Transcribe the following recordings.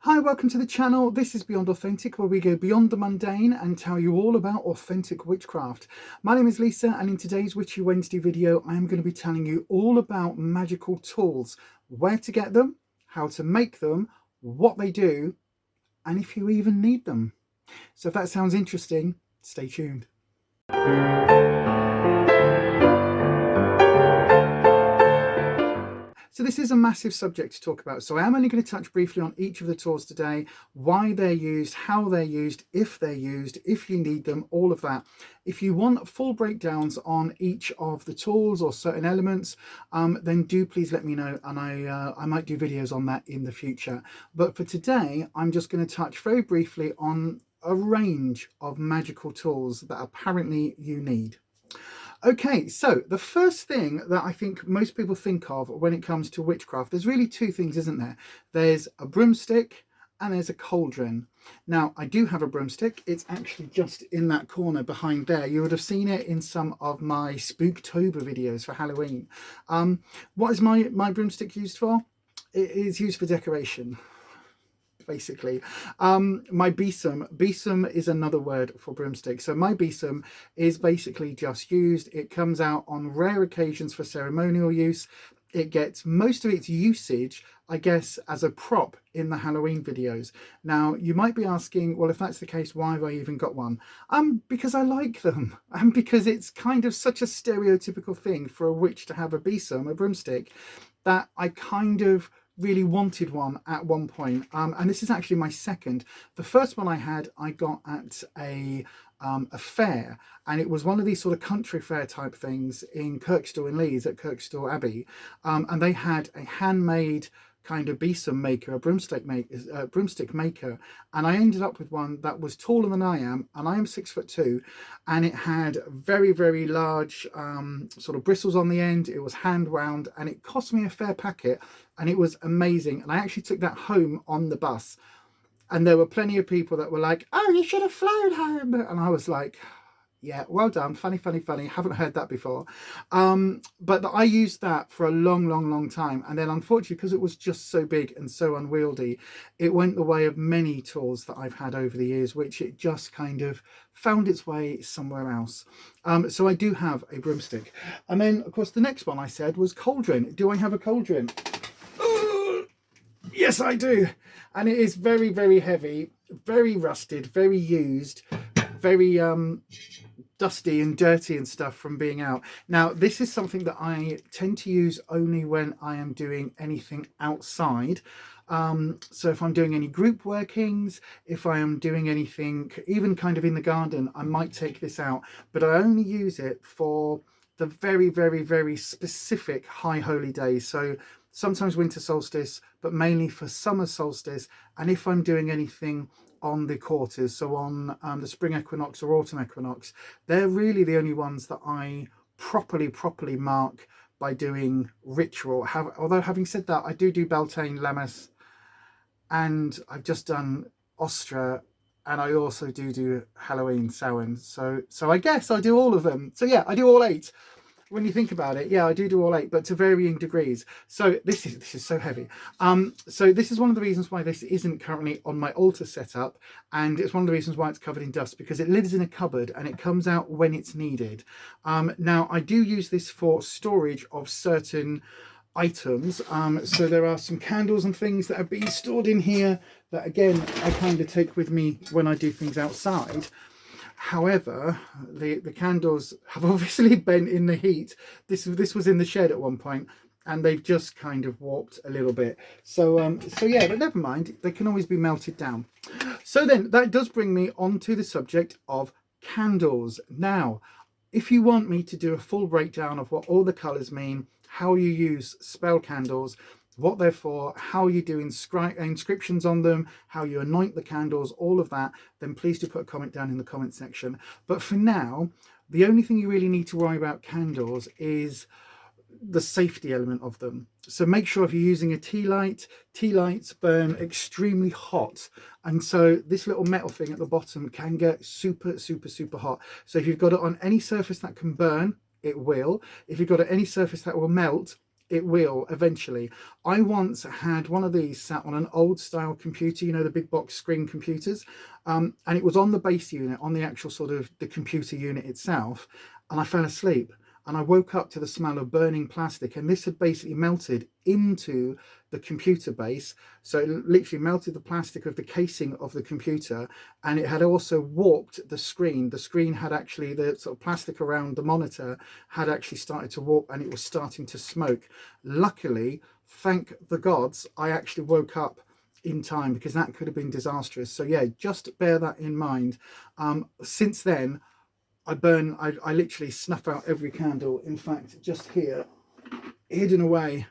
Hi, welcome to the channel. This is Beyond Authentic, where we go beyond the mundane and tell you all about authentic witchcraft. My name is Lisa, and in today's Witchy Wednesday video, I am going to be telling you all about magical tools, where to get them, how to make them, what they do, and if you even need them. So if that sounds interesting, stay tuned. So this is a massive subject to talk about, so I am only going to touch briefly on each of the tools today, why they're used, how they're used, if you need them, all of that. If you want full breakdowns on each of the tools or certain elements, then do please let me know, and I might do videos on that in the future. But for today, I'm just going to touch very briefly on a range of magical tools that apparently you need. Okay, so the first thing that I think most people think of when it comes to witchcraft, there's really two things, isn't there? There's a broomstick and there's a cauldron. Now, I do have a broomstick. It's actually just in that corner behind there. You would have seen it in some of my Spooktober videos for Halloween. What is my broomstick used for? It is used for decoration, basically. My besom is another word for broomstick. So my besom is basically just used. It comes out on rare occasions for ceremonial use. It gets most of its usage, I guess, as a prop in the Halloween videos. Now, you might be asking, well, if that's the case, why have I even got one? Because I like them, and because it's kind of such a stereotypical thing for a witch to have a besom, a broomstick, that I kind of really wanted one at one point, and this is actually my second. The first one I had, I got at a fair, and it was one of these sort of country fair type things in Kirkstall in Leeds at Kirkstall Abbey, and they had a handmade kind of besom maker, a broomstick maker, and I ended up with one that was taller than I am, and I am 6'2", and it had very, very large sort of bristles on the end. It was hand wound, and it cost me a fair packet, and it was amazing. And I actually took that home on the bus, and there were plenty of people that were like, "Oh, you should have flown home," and I was like, yeah, well done, funny, haven't heard that before. But I used that for a long time, and then unfortunately, because it was just so big and so unwieldy, it went the way of many tools that I've had over the years, which it just kind of found its way somewhere else. So I do have a broomstick. And then of course the next one I said was cauldron. Do I have a cauldron? Yes, I do. And it is very, very heavy, very rusted, very used, very dusty and dirty and stuff from being out. Now, this is something that I tend to use only when I am doing anything outside. So if I'm doing any group workings, if I am doing anything even kind of in the garden, I might take this out, but I only use it for the very, very specific high holy days. So sometimes winter solstice, but mainly for summer solstice. And if I'm doing anything on the quarters, so on the spring equinox or autumn equinox, they're really the only ones that I properly mark by doing ritual. Although having said that, I do Beltane, Lammas, and I've just done Ostra, and I also do Halloween, Samhain. So I guess I do all of them. So yeah, I do all 8. When you think about it, yeah, I do all 8, but to varying degrees. So this is so heavy. So this is one of the reasons why this isn't currently on my altar setup, and it's one of the reasons why it's covered in dust, because it lives in a cupboard and it comes out when it's needed. Now, I do use this for storage of certain items. So there are some candles and things that have been stored in here that, again, I kind of take with me when I do things outside. However, the candles have obviously bent in the heat. This was in the shed at one point, and they've just kind of warped a little bit. So yeah, but never mind, they can always be melted down. So then that does bring me on to the subject of candles. Now, if you want me to do a full breakdown of what all the colours mean, how you use spell candles, what they're for, how you do inscriptions on them, how you anoint the candles, all of that, then please do put a comment down in the comment section. But for now, the only thing you really need to worry about candles is the safety element of them. So make sure if you're using a tea lights burn extremely hot, and so this little metal thing at the bottom can get super hot. So if you've got it on any surface that can burn, it will. If you've got it on any surface that will melt, It will eventually. I once had one of these sat on an old style computer, you know, the big box screen computers, and it was on the base unit, on the actual sort of the computer unit itself, and I fell asleep. And I woke up to the smell of burning plastic, and this had basically melted into the computer base. So it literally melted the plastic of the casing of the computer, and it had also warped the screen. The screen had actually, the sort of plastic around the monitor had actually started to warp, and it was starting to smoke. Luckily, thank the gods, I actually woke up in time, because that could have been disastrous. So yeah, just bear that in mind. Since then, I literally snuff out every candle. In fact, just here, hidden away,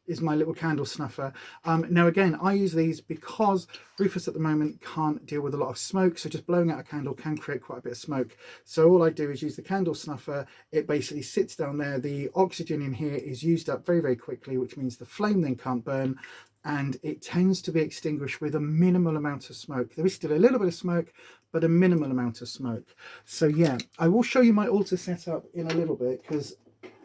is my little candle snuffer. Now again, I use these because Rufus at the moment can't deal with a lot of smoke, so just blowing out a candle can create quite a bit of smoke. So all I do is use the candle snuffer. It basically sits down there. The oxygen in here is used up very, very quickly, which means the flame then can't burn, and it tends to be extinguished with a minimal amount of smoke. There is still a little bit of smoke, but a minimal amount of smoke. So yeah, I will show you my altar setup in a little bit, because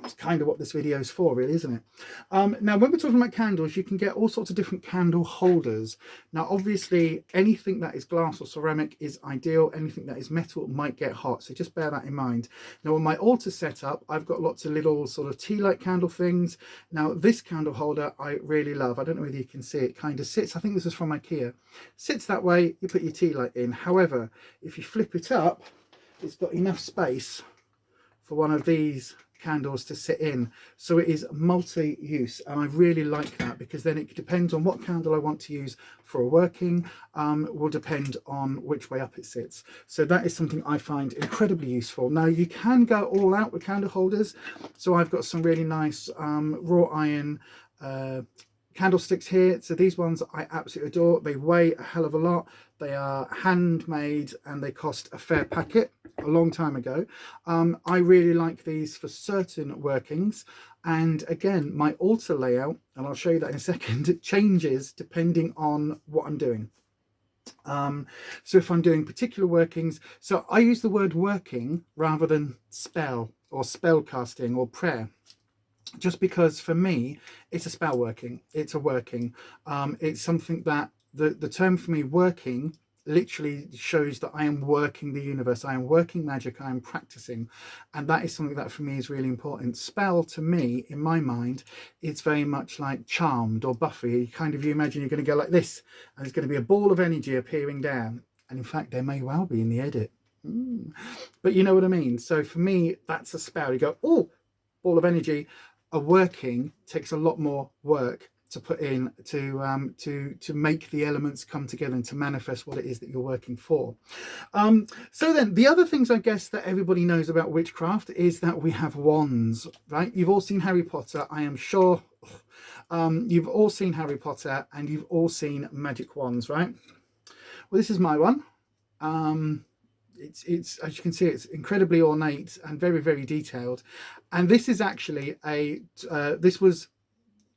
it's kind of what this video is for, really, isn't it? Now, when we're talking about candles, you can get all sorts of different candle holders. Now, obviously, anything that is glass or ceramic is ideal. Anything that is metal might get hot, so just bear that in mind. Now, on my altar setup, I've got lots of little sort of tea light candle things. Now, this candle holder I really love. I don't know whether you can see it. Kind of sits, I think this is from IKEA. Sits that way, you put your tea light in. However, if you flip it up, it's got enough space for one of these candles to sit in, so it is multi-use, and I really like that, because then it depends on what candle I want to use for a working, will depend on which way up it sits. So that is something I find incredibly useful. Now, you can go all out with candle holders, so I've got some really nice wrought iron candlesticks here. So these ones I absolutely adore. They weigh a hell of a lot. They are handmade and they cost a fair packet a long time ago. I really like these for certain workings. And again, my altar layout, and I'll show you that in a second, changes depending on what I'm doing. So if I'm doing particular workings, so I use the word working rather than spell or spell casting or prayer, just because for me it's a spell working, it's a working, it's something that the term for me, working, literally shows that I am working the universe, I am working magic, I am practicing, and that is something that for me is really important. Spell, to me, in my mind, it's very much like Charmed or Buffy. You imagine you're going to go like this, and there's going to be a ball of energy appearing down, and in fact there may well be in the edit, but you know what I mean. So for me, that's a spell. You go, oh, ball of energy. A working takes a lot more work to put in to make the elements come together and to manifest what it is that you're working for. So then the other things I guess that everybody knows about witchcraft is that we have wands, right? You've all seen Harry Potter, I am sure. You've all seen Harry Potter and you've all seen magic wands, right? Well, this is my one. It's as you can see, it's incredibly ornate and very, very detailed. And this is actually this was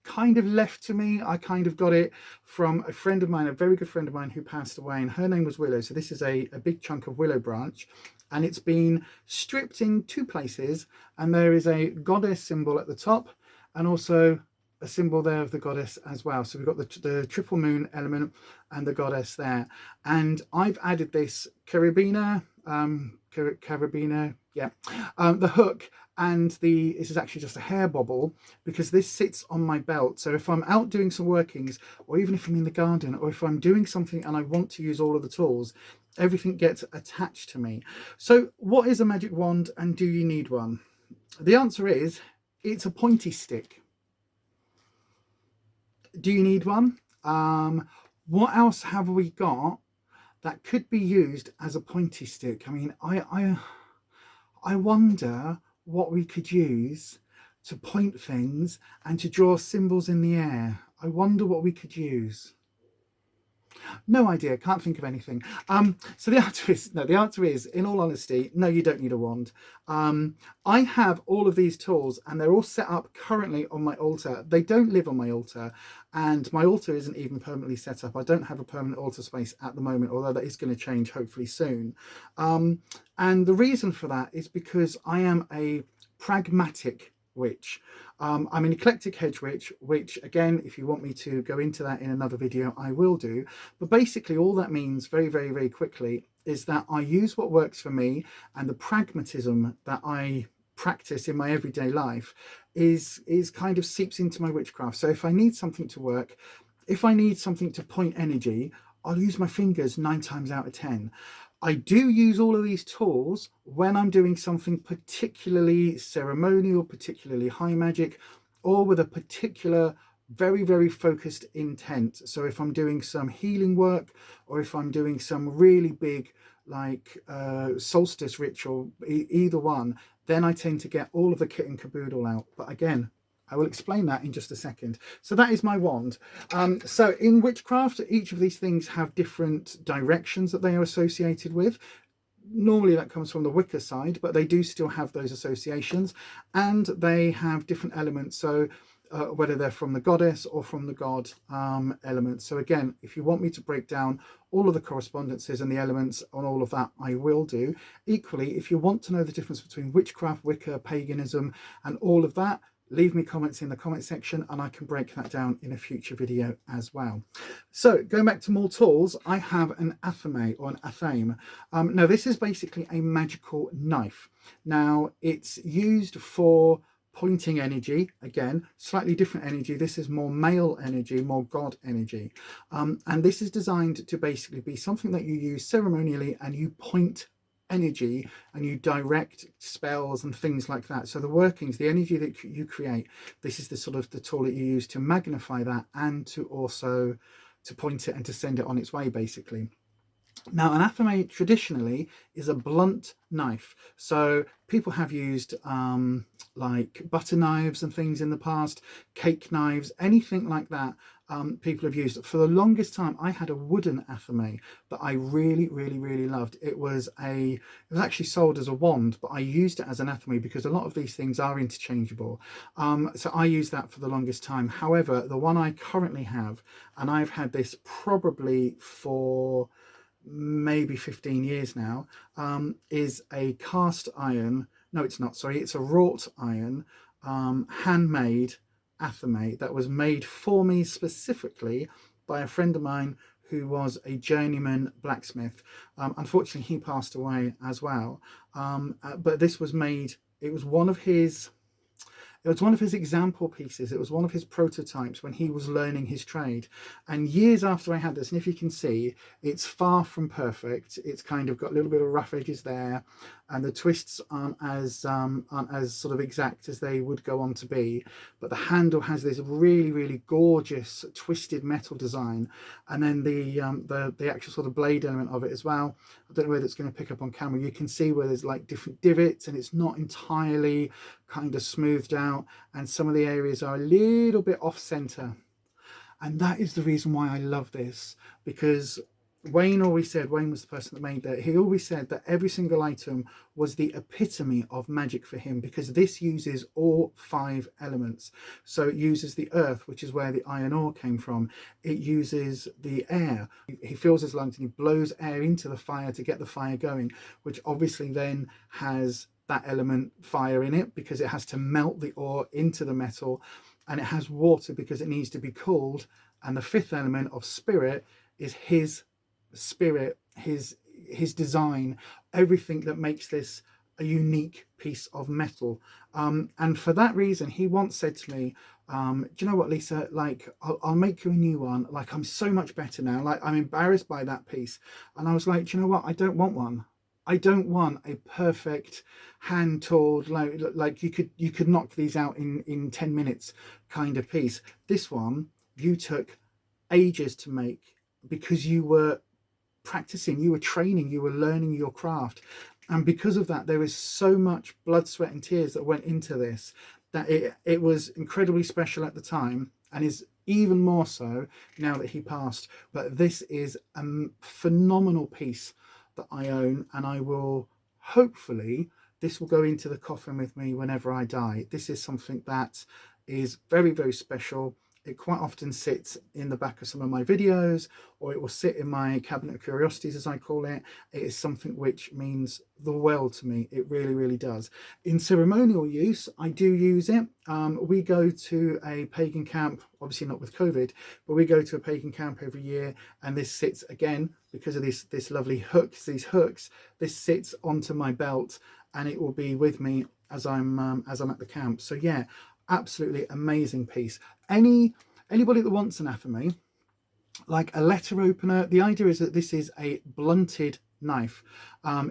kind of left to me. I kind of got it from a friend of mine, a very good friend of mine who passed away, and her name was Willow. So this is a big chunk of willow branch, and it's been stripped in two places, and there is a goddess symbol at the top and also a symbol there of the goddess as well. So we've got the triple moon element and the goddess there, and I've added this carabiner, the hook, and this is actually just a hair bobble, because this sits on my belt. So if I'm out doing some workings, or even if I'm in the garden, or if I'm doing something and I want to use all of the tools, everything gets attached to me. So what is a magic wand, and do you need one? The answer is, it's a pointy stick. Do you need one? What else have we got that could be used as a pointy stick? I mean, I wonder what we could use to point things and to draw symbols in the air. I wonder what we could use. No idea, can't think of anything. So the answer is, in all honesty, no, you don't need a wand. I have all of these tools and they're all set up currently on my altar. They don't live on my altar, and my altar isn't even permanently set up. I don't have a permanent altar space at the moment, although that is going to change hopefully soon. And the reason for that is because I am a pragmatic witch. I'm an eclectic hedge witch, which again, if you want me to go into that in another video, I will do. But basically all that means very quickly is that I use what works for me, and the pragmatism that I practice in my everyday life is kind of seeps into my witchcraft. So if I need something to work, if I need something to point energy, I'll use my fingers 9 times out of 10. I do use all of these tools when I'm doing something particularly ceremonial, particularly high magic, or with a particular very focused intent. So if I'm doing some healing work, or if I'm doing some really big like solstice ritual, either one, then I tend to get all of the kit and caboodle out. But again, I will explain that in just a second. So that is my wand. So in witchcraft, each of these things have different directions that they are associated with. Normally that comes from the Wicca side, but they do still have those associations, and they have different elements. So whether they're from the goddess or from the god elements. So again, if you want me to break down all of the correspondences and the elements on all of that, I will do. Equally, if you want to know the difference between witchcraft, Wicca, paganism, and all of that, leave me comments in the comment section and I can break that down in a future video as well. So going back to more tools, I have an athame or an athame. Now this is basically a magical knife. Now it's used for pointing energy, again, slightly different energy. This is more male energy, more god energy. And this is designed to basically be something that you use ceremonially and you point energy and you direct spells and things like that. So the workings, the energy that you create, this is the sort of the tool that you use to magnify that and to also to point it and to send it on its way basically. Now an athame traditionally is a blunt knife, so people have used like butter knives and things in the past, cake knives, anything like that. People have used. For the longest time I had a wooden athame that I really loved. It was actually sold as a wand, but I used it as an athame because a lot of these things are interchangeable. So I used that for the longest time. However, the one I currently have, and I've had this probably for maybe 15 years now, is a cast iron, no it's not, sorry, it's a wrought iron handmade athame that was made for me specifically by a friend of mine who was a journeyman blacksmith. Unfortunately he passed away as well, but this was made, it was one of his example pieces. It was one of his prototypes when he was learning his trade. And years after I had this, and if you can see, it's far from perfect. It's kind of got a little bit of rough edges there, and the twists aren't as sort of exact as they would go on to be. But the handle has this really gorgeous twisted metal design, and then the actual sort of blade element of it as well. I don't know whether it's going to pick up on camera. You can see where there's like different divots, and it's not entirely kind of smoothed out, and some of the areas are a little bit off center. And that is the reason why I love this, because Wayne always said, Wayne was the person that made that, he always said that every single item was the epitome of magic for him, because this uses all 5 elements. So it uses the earth, which is where the iron ore came from. It uses the air. He fills his lungs and he blows air into the fire to get the fire going, which obviously then has that element fire in it because it has to melt the ore into the metal, and it has water because it needs to be cooled. And the 5th element of spirit is his spirit, his design, everything that makes this a unique piece of metal. And for that reason, he once said to me, do you know what, Lisa, like I'll make you a new one. Like I'm so much better now, like I'm embarrassed by that piece. And I was like, do you know what, I don't want one. I don't want a perfect hand tooled, like you could knock these out in 10 minutes kind of piece. This one you took ages to make because you were practicing, you were training, you were learning your craft. And because of that, there is so much blood, sweat and tears that went into this, that it was incredibly special at the time, and is even more so now that he passed. But this is a phenomenal piece that I own, and I will, hopefully this will go into the coffin with me whenever I die. This is something that is very special. It quite often sits in the back of some of my videos, or it will sit in my cabinet of curiosities, as I call it. It is something which means the world to me. It really, really does. In ceremonial use, I do use it. We go to a pagan camp, obviously not with COVID, but we go to a pagan camp every year, and this sits, again, because of this lovely hooks, these hooks, this sits onto my belt, and it will be with me as I'm at the camp. So yeah, absolutely amazing piece. Anybody that wants an athame, like a letter opener, the idea is that this is a blunted knife.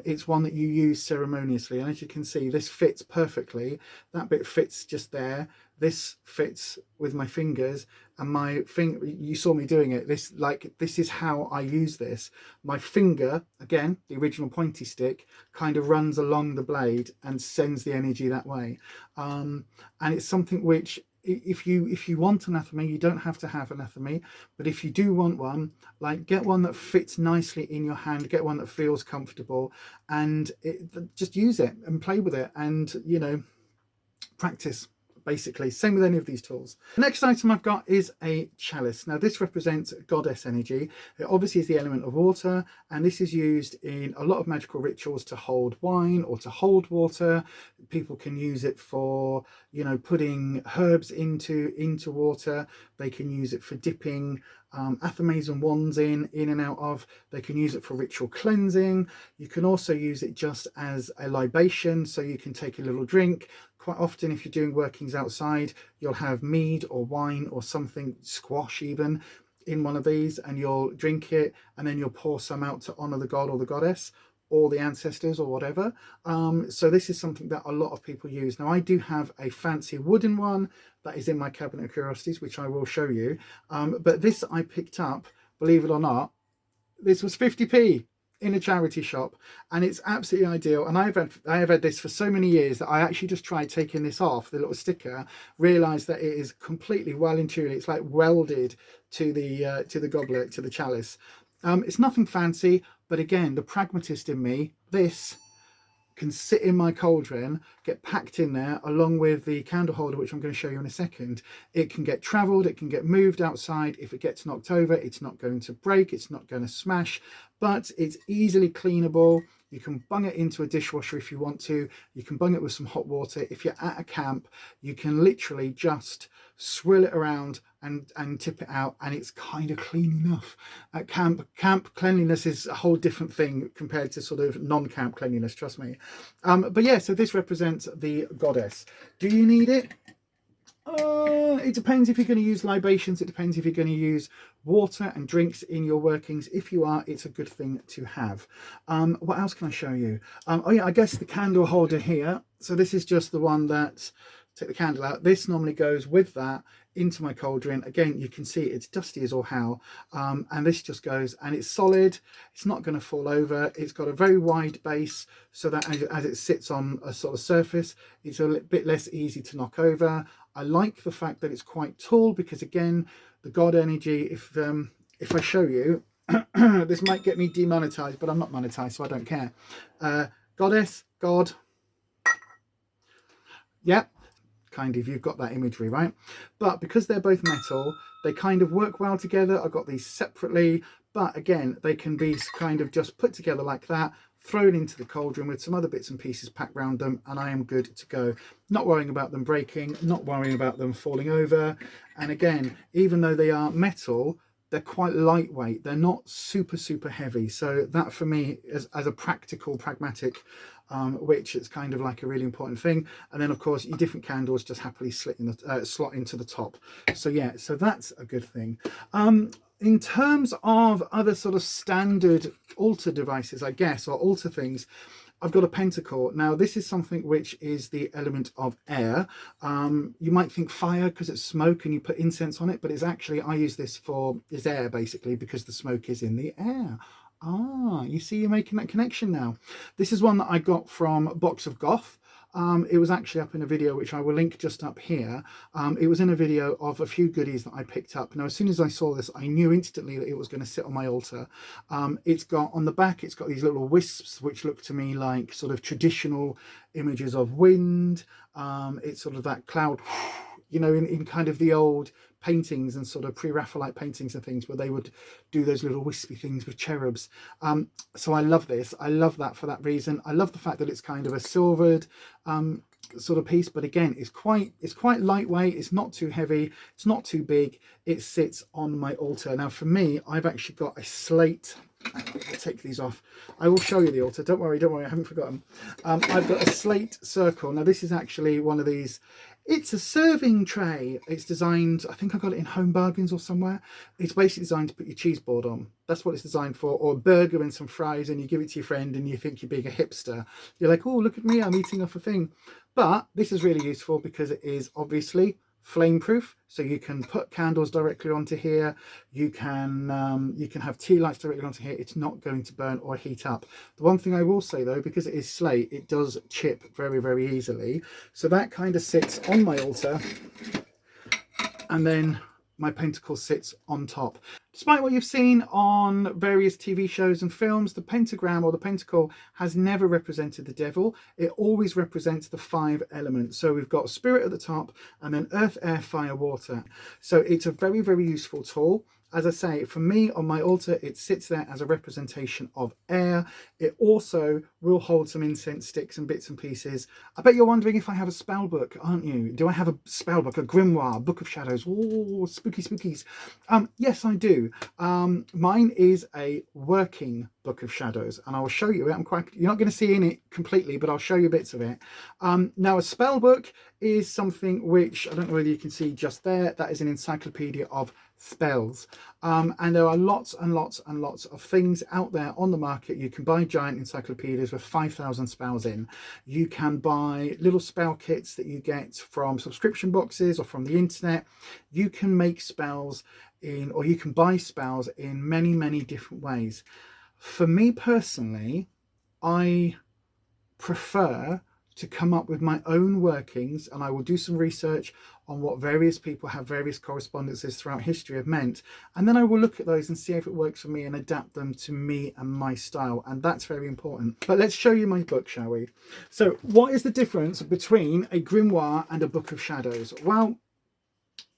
It's one that you use ceremoniously, and as you can see, this fits perfectly. That bit fits just there. This fits with my fingers, and my finger, you saw me doing it, this is how I use this. My finger, again, the original pointy stick, kind of runs along the blade and sends the energy that way. And it's something which, if you want an athame, you don't have to have an athame, but if you do want one, like, get one that fits nicely in your hand, get one that feels comfortable, and just use it and play with it, and, you know, practice. Basically, same with any of these tools. The next item I've got is a chalice. Now this represents goddess energy. It obviously is the element of water, and this is used in a lot of magical rituals to hold wine or to hold water. People can use it for, you know, putting herbs into water. They can use it for dipping athames and wands in and out of. They can use it for ritual cleansing. You can also use it just as a libation, so you can take a little drink. Quite often, if you're doing workings outside, you'll have mead or wine or something, squash even, in one of these, and you'll drink it, and then you'll pour some out to honor the god or the goddess or the ancestors or whatever. So this is something that a lot of people use. Now I do have a fancy wooden one that is in my cabinet of curiosities, which I will show you. But this I picked up, believe it or not, this was 50p in a charity shop, and it's absolutely ideal. And I have had this for so many years that I actually just tried taking this off, the little sticker, realized that it is completely well and truly, it's like welded to the goblet, to the chalice. It's nothing fancy, but again, the pragmatist in me, this can sit in my cauldron, get packed in there along with the candle holder, which I'm going to show you in a second. It can get traveled, it can get moved outside. If it gets knocked over, it's not going to break, it's not going to smash, but it's easily cleanable. You can bung it into a dishwasher if you want to. You can bung it with some hot water. If you're at a camp, you can literally just swirl it around and tip it out, and it's kind of clean enough. At camp cleanliness is a whole different thing compared to sort of non-camp cleanliness, trust me. But yeah, so this represents the goddess. Do you need it? It depends if you're going to use libations. It depends if you're going to use water and drinks in your workings. If you are, it's a good thing to have. What else can I show you? Oh yeah, I guess the candle holder here. So this is just the one that, take the candle out, this normally goes with that into my cauldron. Again, you can see it's dusty as all hell, and this just goes, and it's solid, it's not going to fall over. It's got a very wide base, so that as it sits on a sort of surface, it's a little bit less easy to knock over. I like the fact that it's quite tall, because again, the god energy, if I show you, this might get me demonetized, but I'm not monetized, so I don't care. Goddess, god, yeah, kind of, you've got that imagery, right? But because they're both metal, they kind of work well together. I've got these separately, but again, they can be kind of just put together like that, thrown into the cauldron with some other bits and pieces packed around them, and I am good to go. Not worrying about them breaking, not worrying about them falling over. And again, even though they are metal, they're quite lightweight. They're not super heavy. So that for me, as a practical, pragmatic witch, it's kind of like a really important thing. And then of course your different candles just happily slot into the top. So yeah, so that's a good thing. In terms of other sort of standard altar devices, I guess, or altar things, I've got a pentacle. Now this is something which is the element of air. You might think fire because it's smoke and you put incense on it, but it's actually, I use this for, is air basically, because the smoke is in the air. Ah, you see, you're making that connection now. This is one that I got from Box of Goth. It was actually up in a video, which I will link just up here. It was in a video of a few goodies that I picked up. Now, as soon as I saw this, I knew instantly that it was going to sit on my altar. It's got, on the back, it's got these little wisps, which look to me like sort of traditional images of wind. It's sort of that cloud, you know, in kind of the old paintings and sort of pre-Raphaelite paintings and things, where they would do those little wispy things with cherubs. So I love this. I love that for that reason. I love the fact that it's kind of a silvered sort of piece, but again, it's quite lightweight. It's not too heavy. It's not too big. It sits on my altar. Now for me, I've actually got a slate. I'll take these off. I will show you the altar. Don't worry, I haven't forgotten. I've got a Slate Circle. Now this is actually one of these. It's a serving tray. It's designed, I think I got it in Home Bargains or somewhere. It's basically designed to put your cheese board on. That's what it's designed for. Or a burger and some fries, and you give it to your friend and you think you're being a hipster. You're like, oh, look at me, I'm eating off a thing. But this is really useful because it is obviously flame proof, so you can put candles directly onto here. You can have tea lights directly onto here. It's not going to burn or heat up. The one thing I will say though, because it is slate, it does chip very, very easily. So that kind of sits on my altar, and then my pentacle sits on top. Despite what you've seen on various TV shows and films, the pentagram or the pentacle has never represented the devil. It always represents the 5 elements. So we've got spirit at the top, and then earth, air, fire, water. So it's a very, very useful tool. As I say, for me on my altar, it sits there as a representation of air. It also will hold some incense sticks and bits and pieces. I bet you're wondering if I have a spell book, aren't you? Do I have a spell book, a grimoire, book of shadows? Oh, spooky spookies. Yes, I do. Mine is a working book of shadows, and I will show you it. You're not going to see in it completely, but I'll show you bits of it. Now, a spell book is something which, I don't know whether you can see just there, that is an encyclopedia of spells. And there are lots and lots and lots of things out there on the market. You can buy giant encyclopedias with 5,000 spells in. You can buy little spell kits that you get from subscription boxes or from the internet. You can make spells or you can buy spells in many, many different ways. For me personally, I prefer to come up with my own workings, and I will do some research on what various people have various correspondences throughout history have meant, and then I will look at those and see if it works for me and adapt them to me and my style, and that's very important. But let's show you my book, shall we? So what is the difference between a grimoire and a book of shadows? Well,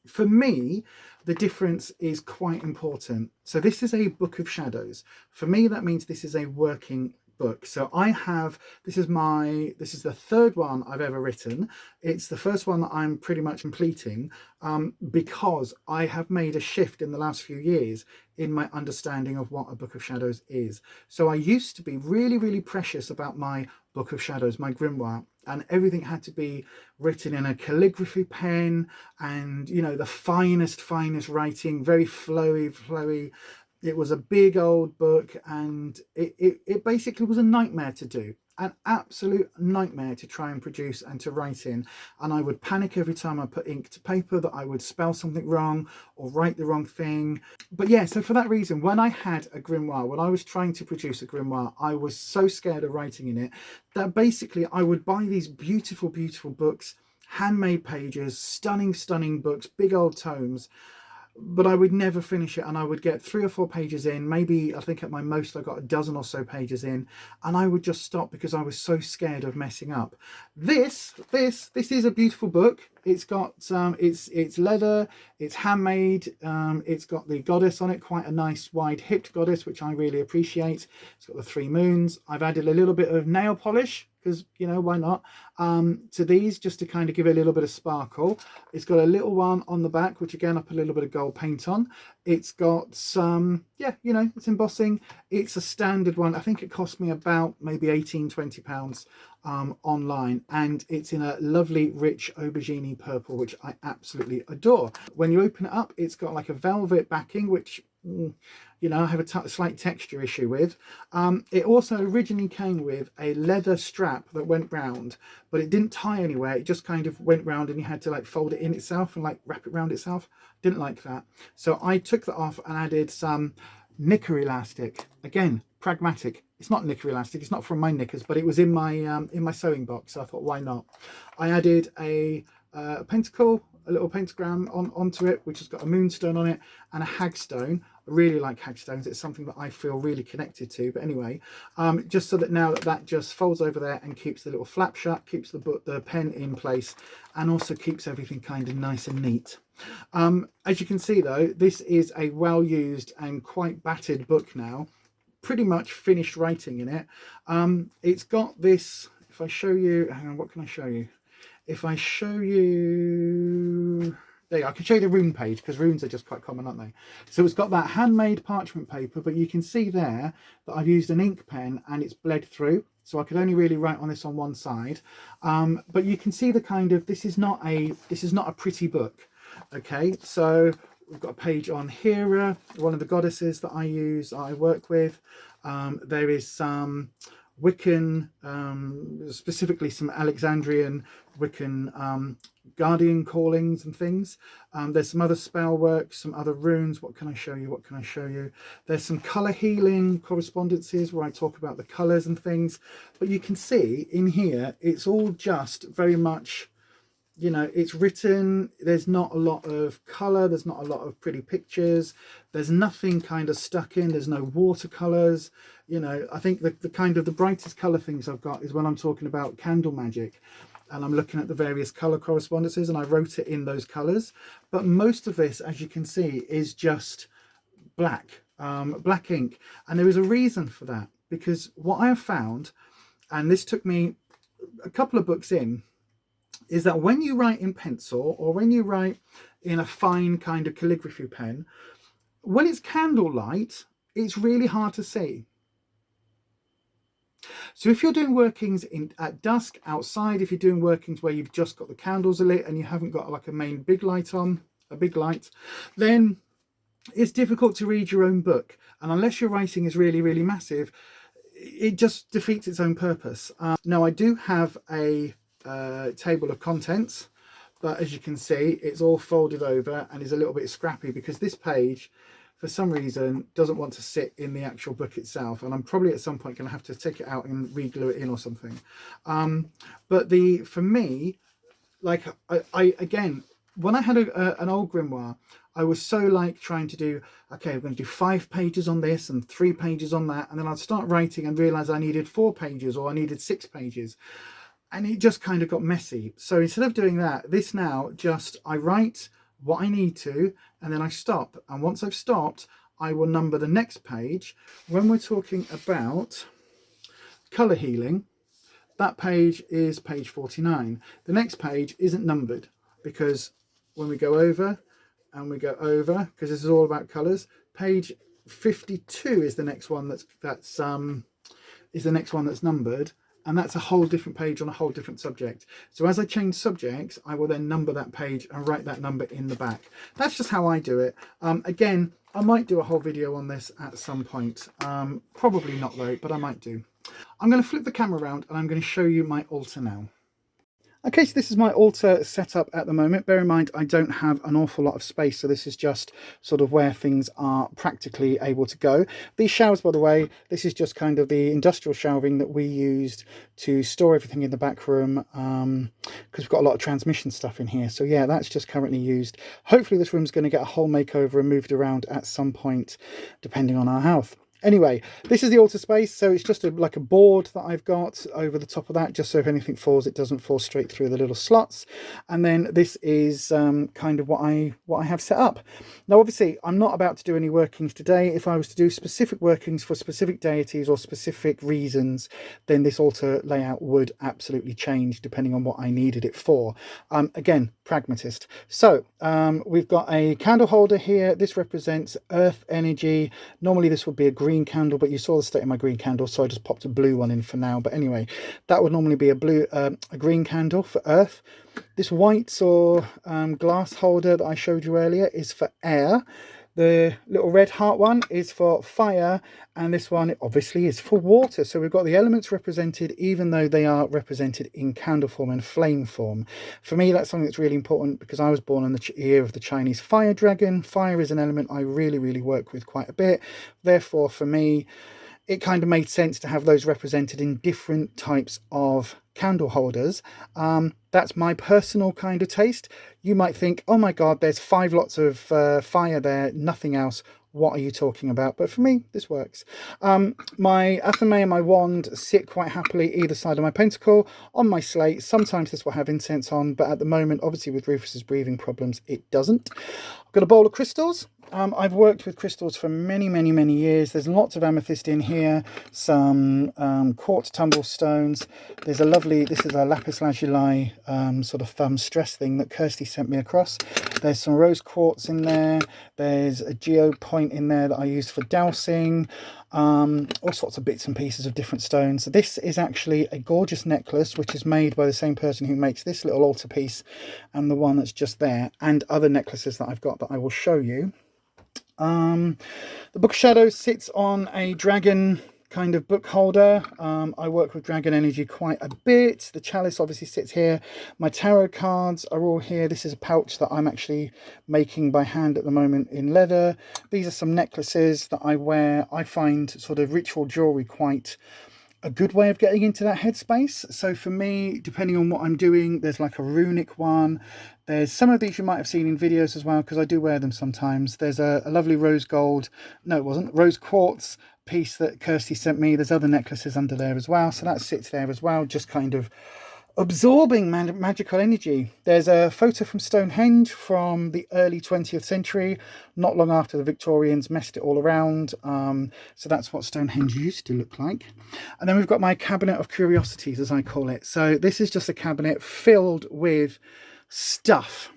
for me, the difference is quite important. So this is a book of shadows. For me, that means this is a working book. So this is the 3rd one I've ever written. It's the first one that I'm pretty much completing, because I have made a shift in the last few years in my understanding of what a book of shadows is. So I used to be really, really precious about my book of shadows, my grimoire, and everything had to be written in a calligraphy pen, and you know, the finest writing, very flowy. It was a big old book, and it basically was a nightmare to do, an absolute nightmare to try and produce and to write in. And I would panic every time I put ink to paper that I would spell something wrong or write the wrong thing. But yeah, so for that reason, when I had a grimoire, when I was trying to produce a grimoire, I was so scared of writing in it that basically I would buy these beautiful, beautiful books, handmade pages, stunning books, big old tomes, but I would never finish it, and I would get 3 or 4 pages in, maybe I think at my most I got a dozen or so pages in, and I would just stop because I was so scared of messing up. This is a beautiful book. It's got it's leather, it's handmade, it's got the goddess on it, quite a nice wide hipped goddess, which I really appreciate. It's got the 3 moons. I've added a little bit of nail polish because, you know, why not, to these, just to kind of give it a little bit of sparkle. It's got a little one on the back, which again I put a little bit of gold paint on. It's got some, yeah, you know, it's embossing. It's a standard one. I think it cost me about maybe 18-20 pounds online, and it's in a lovely rich aubergine purple, which I absolutely adore. When you open it up, it's got like a velvet backing, which you know, I have a slight texture issue with. It also originally came with a leather strap that went round, but it didn't tie anywhere. It just kind of went round, and you had to like fold it in itself and like wrap it around itself. Didn't like that, so I took that off and added some knicker elastic. Again, pragmatic. It's not knicker elastic, it's not from my knickers, but it was in my sewing box, so I thought, why not? I added a pentacle, a little pentagram onto it, which has got a moonstone on it and a hagstone. I really like hagstones. It's something that I feel really connected to. But anyway, just so that now that just folds over there and keeps the little flap shut, keeps the pen in place, and also keeps everything kind of nice and neat. As you can see though, this is a well used and quite battered book now. Pretty much finished writing in it. It's got this, if I show you, hang on, what can I show you? If I show you, there you go, I can show you the rune page, because runes are just quite common, aren't they? So it's got that handmade parchment paper, but you can see there that I've used an ink pen and it's bled through. So I could only really write on this on one side. But you can see the kind of, this is not a pretty book. Okay, so we've got a page on Hera, one of the goddesses that I work with. There is some Wiccan, specifically some Alexandrian Wiccan guardian callings and things. There's some other spell work, some other runes. What can I show you? What can I show you? There's some colour healing correspondences where I talk about the colours and things. But you can see in here, it's all just very much, you know, it's written, there's not a lot of colour, there's not a lot of pretty pictures, there's nothing kind of stuck in, there's no watercolours. You know, I think the kind of the brightest colour things I've got is when I'm talking about candle magic and I'm looking at the various colour correspondences, and I wrote it in those colours. But most of this, as you can see, is just black, black ink. And there is a reason for that, because what I have found, and this took me a couple of books in, is that when you write in pencil or when you write in a fine kind of calligraphy pen, when it's candlelight, it's really hard to see. So if you're doing workings at dusk outside, if you're doing workings where you've just got the candles lit and you haven't got like a main big light on, a big light, then it's difficult to read your own book. And unless your writing is really, really massive, it just defeats its own purpose. Now I do have a table of contents, but as you can see, it's all folded over and is a little bit scrappy because this page for some reason doesn't want to sit in the actual book itself, and I'm probably at some point going to have to take it out and re-glue it in or something. But for me, like I again, when I had an old grimoire, I was so like trying to do, okay, I'm going to do 5 pages on this and 3 pages on that, and then I'd start writing and realize I needed 4 pages or I needed 6 pages. And it just kind of got messy. So instead of doing that, this now just, I write what I need to, and then I stop. And once I've stopped, I will number the next page. When we're talking about colour healing, that page is page 49. The next page isn't numbered because when we go over and we go over, because this is all about colours, page 52 is the next one that's numbered. And that's a whole different page on a whole different subject. So as I change subjects, I will then number that page and write that number in the back. That's just how I do it. Again, I might do a whole video on this at some point. Probably not though, but I might do. I'm going to flip the camera around and I'm going to show you my altar now. Okay, so this is my altar setup at the moment. Bear in mind, I don't have an awful lot of space, so this is just sort of where things are practically able to go. These shelves, by the way, this is just kind of the industrial shelving that we used to store everything in the back room, because we've got a lot of transmission stuff in here. So yeah, that's just currently used. Hopefully this room's going to get a whole makeover and moved around at some point, depending on our health. Anyway, this is the altar space, so it's just like a board that I've got over the top of that, just so if anything falls, it doesn't fall straight through the little slots. And then this is kind of what I have set up. Now, obviously, I'm not about to do any workings today. If I was to do specific workings for specific deities or specific reasons, then this altar layout would absolutely change depending on what I needed it for. Again, pragmatist. So we've got a candle holder here. This represents earth energy. Normally this would be a green candle, but you saw the state of my green candle, so I just popped a blue one in for now. But anyway, that would normally be a green candle for earth. This white or glass holder that I showed you earlier is for air. The little red heart one is for fire, and this one obviously is for water. So we've got the elements represented, even though they are represented in candle form and flame form. For me, that's something that's really important because I was born in the year of the Chinese fire dragon. Fire is an element I really, really work with quite a bit. Therefore, for me, it kind of made sense to have those represented in different types of candle holders. That's my personal kind of taste. You might think, oh my God, there's 5 lots of fire there, nothing else. what are you talking about? But for me, this works. My athame and my wand sit quite happily either side of my pentacle on my slate. Sometimes this will have incense on, but at the moment, obviously with Rufus's breathing problems, it doesn't. I've got a bowl of crystals. I've worked with crystals for many, many, many years. There's lots of amethyst in here, some quartz tumble stones. There's a lovely, this is a lapis lazuli sort of thumb stress thing that Kirsty sent me across. There's some rose quartz in there. There's a geo point in there that I used for dowsing. All sorts of bits and pieces of different stones. This is actually a gorgeous necklace, which is made by the same person who makes this little altarpiece and the one that's just there, and other necklaces that I've got that I will show you. The Book of Shadows sits on a dragon kind of book holder. I work with dragon energy quite a bit. The chalice obviously sits here. My tarot cards are all here. This is a pouch that I'm actually making by hand at the moment in leather. These are some necklaces that I wear. I find sort of ritual jewelry quite a good way of getting into that headspace. So for me, depending on what I'm doing, there's like a runic one. There's some of these you might have seen in videos as well, because I do wear them sometimes. There's a lovely rose gold, no it wasn't, rose quartz piece that Kirsty sent me. There's other necklaces under there as well, so that sits there as well, just kind of absorbing magical energy. There's a photo from Stonehenge from the early 20th century, not long after the Victorians messed it all around. So that's what Stonehenge used to look like. And then we've got my cabinet of curiosities, as I call it. So this is just a cabinet filled with stuff,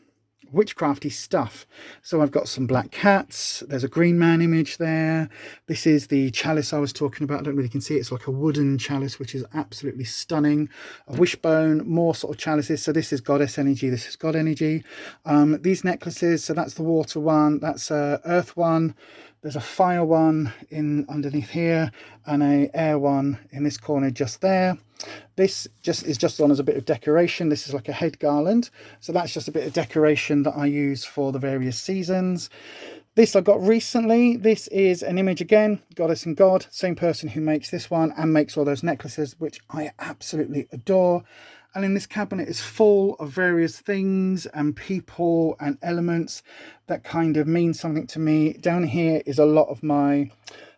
witchcrafty stuff. So I've got some black cats, there's a green man image there. This is the chalice I was talking about. I don't really can see it. It's like a wooden chalice, which is absolutely stunning. A wishbone, more sort of chalices. So this is goddess energy, this is god energy. These necklaces, so that's the water one, that's a earth one, there's a fire one in underneath here, and a air one in this corner just there. This is just on as a bit of decoration. This is like a head garland, so that's just a bit of decoration that I use for the various seasons. This I got recently. This is an image again, goddess and god, same person who makes this one and makes all those necklaces, which I absolutely adore. And in this cabinet is full of various things and people and elements that kind of mean something to me. Down here is a lot of my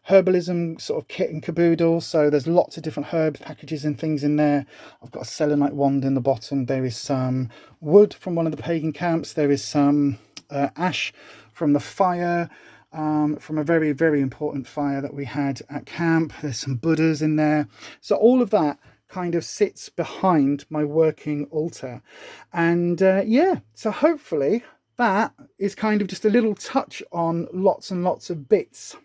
herbalism sort of kit and caboodle. So there's lots of different herb packages and things in there. I've got a selenite wand in the bottom. There is some wood from one of the pagan camps. There is some ash from the fire, from a very, very important fire that we had at camp. There's some Buddhas in there. So all of that kind of sits behind my working altar. And yeah, so hopefully that is kind of just a little touch on lots and lots of bits.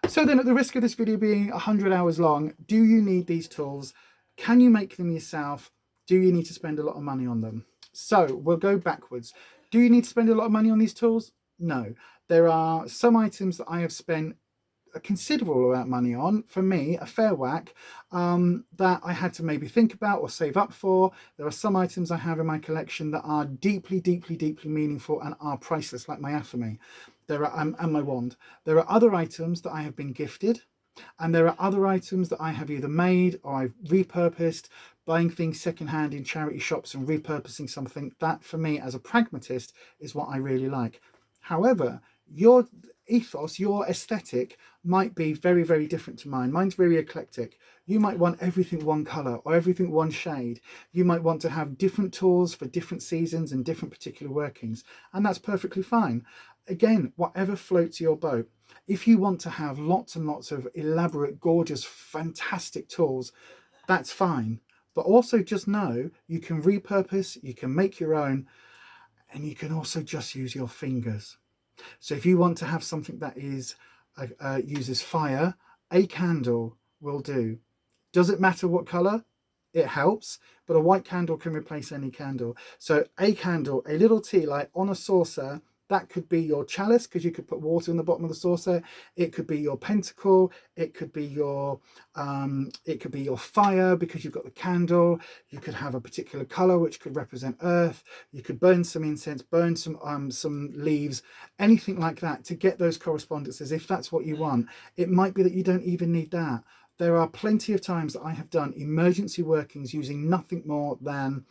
So then, at the risk of this video being 100 hours long, do you need these tools? Can you make them yourself? Do you need to spend a lot of money on them? So we'll go backwards. Do you need to spend a lot of money on these tools? No. There are some items that I have spent a considerable amount of money on, for me, a fair whack, that I had to maybe think about or save up for. There are some items I have in my collection that are deeply, deeply, deeply meaningful and are priceless, like my athame. There are, and my wand. There are other items that I have been gifted, and there are other items that I have either made or I've repurposed, buying things secondhand in charity shops and repurposing something. That, for me, as a pragmatist, is what I really like. However, your ethos, your aesthetic might be very, very different to mine. Mine's very eclectic. You might want everything one color or everything one shade. You might want to have different tools for different seasons and different particular workings, and that's perfectly fine. Again, whatever floats your boat. If you want to have lots and lots of elaborate, gorgeous, fantastic tools, that's fine. But also just know you can repurpose, you can make your own, and you can also just use your fingers. So if you want to have something that is uses fire, a candle will do. Does it matter what color? It helps, but a white candle can replace any candle. So a candle, a little tea light on a saucer, that could be your chalice, because you could put water in the bottom of the saucer. It could be your pentacle. It could be your fire, because you've got the candle. You could have a particular color which could represent earth. You could burn some incense, burn some leaves, anything like that to get those correspondences if that's what you want. It might be that you don't even need that. There are plenty of times that I have done emergency workings using nothing more than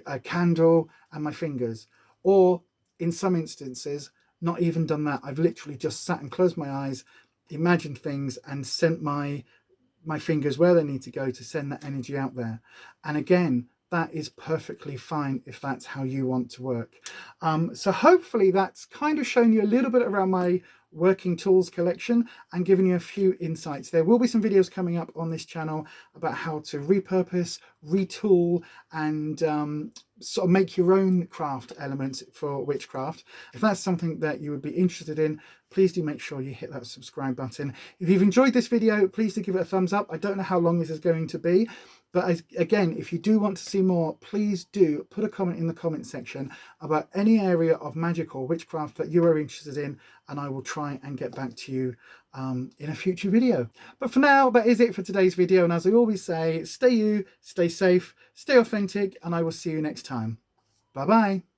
a candle and my fingers, or in some instances, not even done that. I've literally just sat and closed my eyes, imagined things, and sent my fingers where they need to go to send that energy out there. And again, that is perfectly fine if that's how you want to work. So hopefully that's kind of shown you a little bit around my working tools collection and given you a few insights. There will be some videos coming up on this channel about how to repurpose, retool, and sort of make your own craft elements for witchcraft. If that's something that you would be interested in, please do make sure you hit that subscribe button. If you've enjoyed this video, please do give it a thumbs up. I don't know how long this is going to be, but again, if you do want to see more, please do put a comment in the comment section about any area of magic or witchcraft that you are interested in, and I will try and get back to you in a future video. But for now, that is it for today's video. And as I always say, stay you, stay safe, stay authentic, and I will see you next time. Bye-bye.